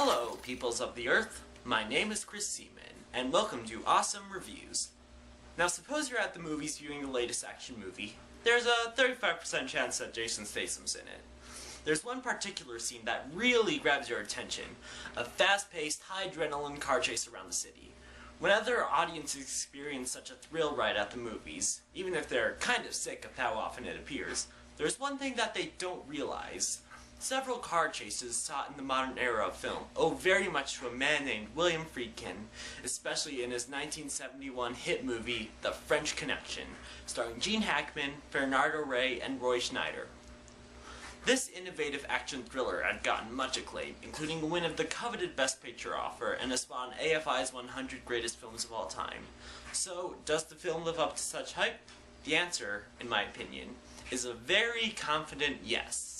Hello, peoples of the Earth. My name is Chris Seaman, and welcome to Awesome Reviews. Now, suppose you're at the movies viewing the latest action movie. There's a 35% chance that Jason Statham's in it. There's one particular scene that really grabs your attention, a fast-paced, high-adrenaline car chase around the city. When other audiences experience such a thrill ride at the movies, even if they're kind of sick of how often it appears, there's one thing that they don't realize. Several car chases taught in the modern era of film owe very much to a man named William Friedkin, especially in his 1971 hit movie, The French Connection, starring Gene Hackman, Bernardo Rey, and Roy Schneider. This innovative action thriller had gotten much acclaim, including a win of the coveted Best Picture offer and has spawned AFI's 100 Greatest Films of All Time. So, does the film live up to such hype? The answer, in my opinion, is a very confident yes.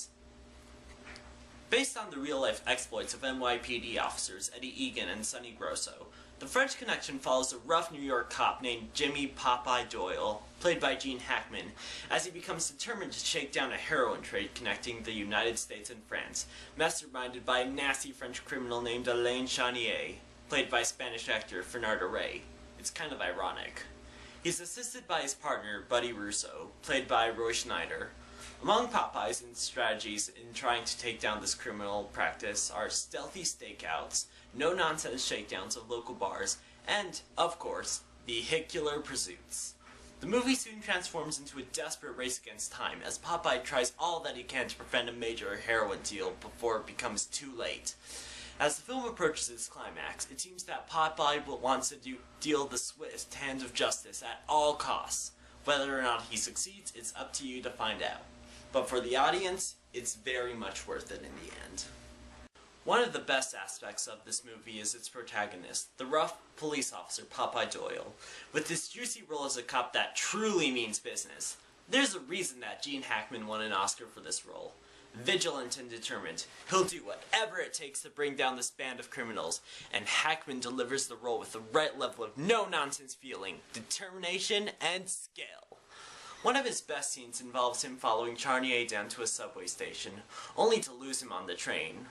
Based on the real-life exploits of NYPD officers Eddie Egan and Sonny Grosso, The French Connection follows a rough New York cop named Jimmy Popeye Doyle, played by Gene Hackman, as he becomes determined to shake down a heroin trade connecting the United States and France, masterminded by a nasty French criminal named Alain Chanier, played by Spanish actor Bernardo Rey. It's kind of ironic. He's assisted by his partner, Buddy Russo, played by Roy Schneider. Among Popeye's strategies in trying to take down this criminal practice are stealthy stakeouts, no-nonsense shakedowns of local bars, and, of course, vehicular pursuits. The movie soon transforms into a desperate race against time as Popeye tries all that he can to prevent a major heroin deal before it becomes too late. As the film approaches its climax, it seems that Popeye wants to deal the swift hand of justice at all costs. Whether or not he succeeds, it's up to you to find out. But for the audience, it's very much worth it in the end. One of the best aspects of this movie is its protagonist, the rough police officer Popeye Doyle, with his juicy role as a cop that truly means business. There's a reason that Gene Hackman won an Oscar for this role. Vigilant and determined, he'll do whatever it takes to bring down this band of criminals, and Hackman delivers the role with the right level of no-nonsense feeling, determination, and skill. One of his best scenes involves him following Charnier down to a subway station, only to lose him on the train.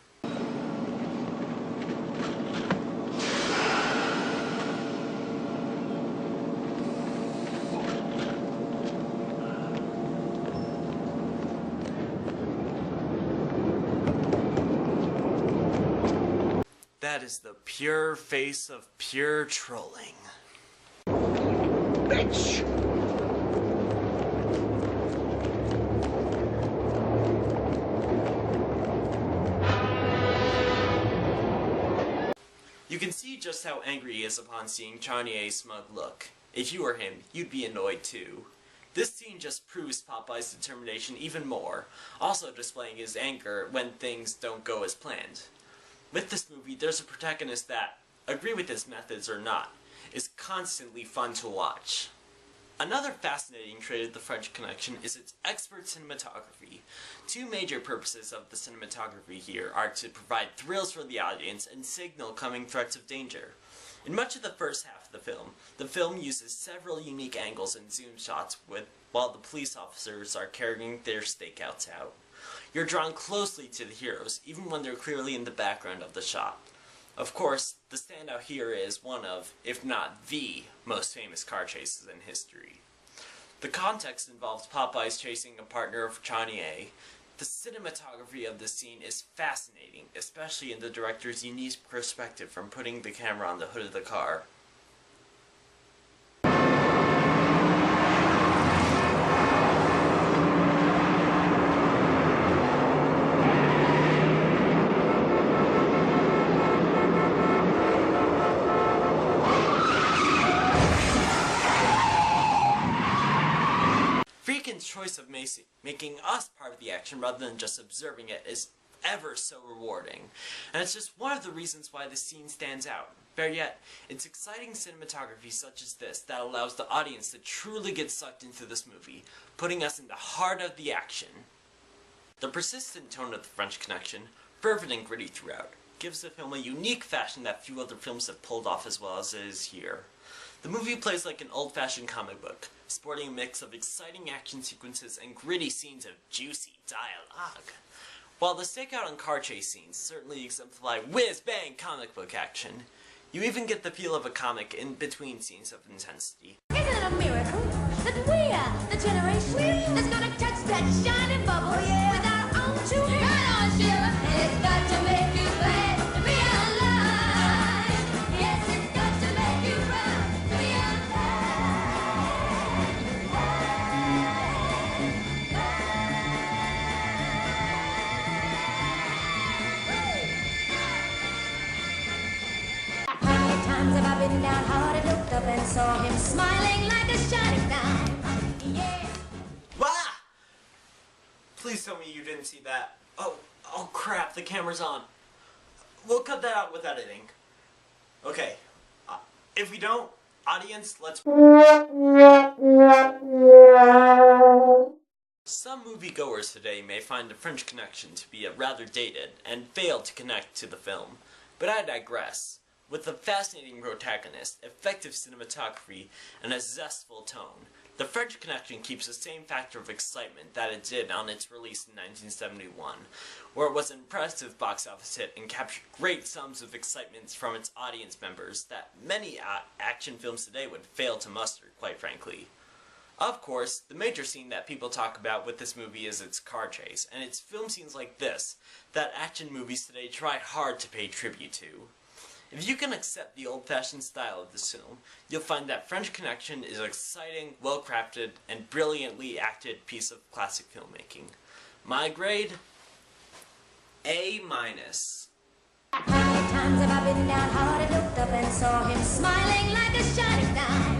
That is the pure face of pure trolling. Bitch! You can see just how angry he is upon seeing Charnier's smug look. If you were him, you'd be annoyed too. This scene just proves Popeye's determination even more, also displaying his anger when things don't go as planned. With this movie, there's a protagonist that, agree with his methods or not, is constantly fun to watch. Another fascinating trait of The French Connection is its expert cinematography. Two major purposes of the cinematography here are to provide thrills for the audience and signal coming threats of danger. In much of the first half of the film uses several unique angles and zoom shots while the police officers are carrying their stakeouts out. You're drawn closely to the heroes, even when they're clearly in the background of the shot. Of course, the standout here is one of, if not the, most famous car chases in history. The context involves Popeye's chasing a partner of Charnier. The cinematography of this scene is fascinating, especially in the director's unique perspective from putting the camera on the hood of the car. Friedkin's choice of making us part of the action rather than just observing it is ever so rewarding, and it's just one of the reasons why this scene stands out. Better yet, it's exciting cinematography such as this that allows the audience to truly get sucked into this movie, putting us in the heart of the action. The persistent tone of The French Connection, fervent and gritty throughout, gives the film a unique fashion that few other films have pulled off as well as it is here. The movie plays like an old-fashioned comic book, sporting a mix of exciting action sequences and gritty scenes of juicy dialogue. While the stakeout and car chase scenes certainly exemplify whiz-bang comic book action, you even get the feel of a comic in between scenes of intensity. Isn't it a miracle that we're the generation that's gonna touch that shining bubble with our own two hands? Right on, Sheila. And it's got to make you glad to be alive. Yes, it's got to make you proud to be How many times have I been downhearted, looked up and saw him smiling like a shining dime? Yeah. Wah! Please tell me you didn't see that. Oh crap, the camera's on. We'll cut that out with editing. Okay. If we don't, audience, let's... Some moviegoers today may find The French Connection to be rather dated and fail to connect to the film. But I digress. With a fascinating protagonist, effective cinematography, and a zestful tone, The French Connection keeps the same factor of excitement that it did on its release in 1971, where it was an impressive box office hit and captured great sums of excitement from its audience members that many action films today would fail to muster, quite frankly. Of course, the major scene that people talk about with this movie is its car chase, and it's film scenes like this that action movies today try hard to pay tribute to. If you can accept the old-fashioned style of this film, you'll find that French Connection is an exciting, well-crafted, and brilliantly acted piece of classic filmmaking. My grade? A-. How many times have I been downhearted, looked up and saw him smiling like a shining dime?